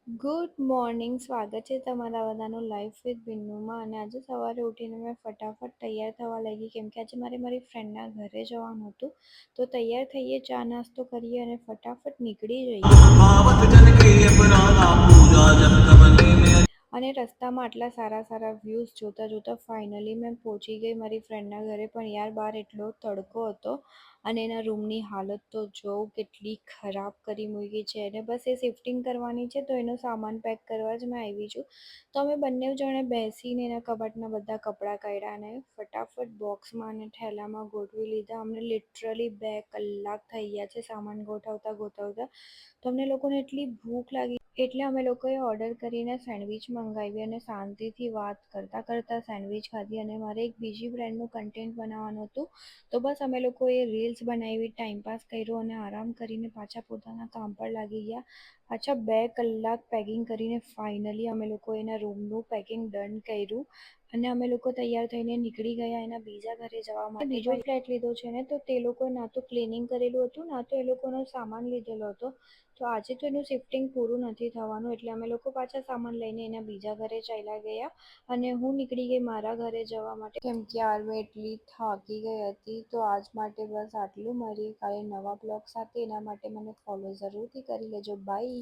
Good morning. સ્વાગત છે તમારા બધાનું લાઈફ વિથ બિન્નુમાં. અને આજે સવારે ઉઠીને મેં ફટાફટ તૈયાર થવા લાગી, કેમ કે આજે મારે મારી ફ્રેન્ડના ઘરે જવાનું હતું. તો તૈયાર થઈએ, ચા નાસ્તો કરીએ અને ફટાફટ નીકળી જઈએ. અને રસ્તામાં આટલા સારા સારા વ્યૂઝ જોતા જોતા ફાઇનલી મેં પહોંચી ગઈ મારી ફ્રેન્ડના ઘરે. પણ યાર, બહાર એટલો તડકો હતો અને એના રૂમની હાલત તો જોઉં કેટલી ખરાબ કરી મૂકી છે. અને બસ એ શિફ્ટિંગ કરવાની છે, તો એનો સામાન પેક કરવા જ મેં આવી છું. તો અમે બંને જણે બેસીને એના કબાટના બધા કપડાં કાઢ્યા અને ફટાફટ બોક્સમાં અને થેલામાં ગોઠવી લીધા. અમને લિટરલી 2 કલાક થઈ ગયા છે સામાન ગોઠવતા ગોઠવતા. તો અમને લોકોને એટલી ભૂખ લાગી એટલે અમે લોકોએ ઓર્ડર કરીને સેન્ડવિચ મંગાવી અને શાંતિથી વાત કરતાં કરતાં સેન્ડવિચ ખાધી. અને મારે એક બીજી બ્રાન્ડનું કન્ટેન્ટ બનાવવાનું હતું, તો બસ અમે લોકોએ રીલ્સ બનાવી, ટાઈમપાસ કર્યો અને આરામ કરીને પાછા પોતાના કામ પર લાગી ગયા. પાછા 2 કલાક પેકિંગ કરીને ફાઇનલી અમે લોકો એના રૂમનું પેકિંગ ડન કર્યું અને અમે લોકો તૈયાર થઈને નીકળી ગયા એના બીજા ઘરે જવા માટે. બીજો ફ્લેટ લીધો છે ને, તો તે લોકોએ ના તો ક્લિનિંગ કરેલું હતું, ના તો એ લોકોનો સામાન લીધેલો હતો. તો આજે તો એનું શિફ્ટિંગ પૂરું નથી થવાનું, એટલે અમે લોકો પાછા સામાન લઈને એના બીજા ઘરે ચાલ્યા ગયા અને હું નીકળી ગઈ મારા ઘરે જવા માટે, કેમ કે યાર મેં એટલી થાકી ગઈ હતી. તો આજ માટે બસ આટલું. મારી કાલે નવા બ્લોગ સાથે, એના માટે મને ફોલો જરૂરથી કરી લેજો. બાય.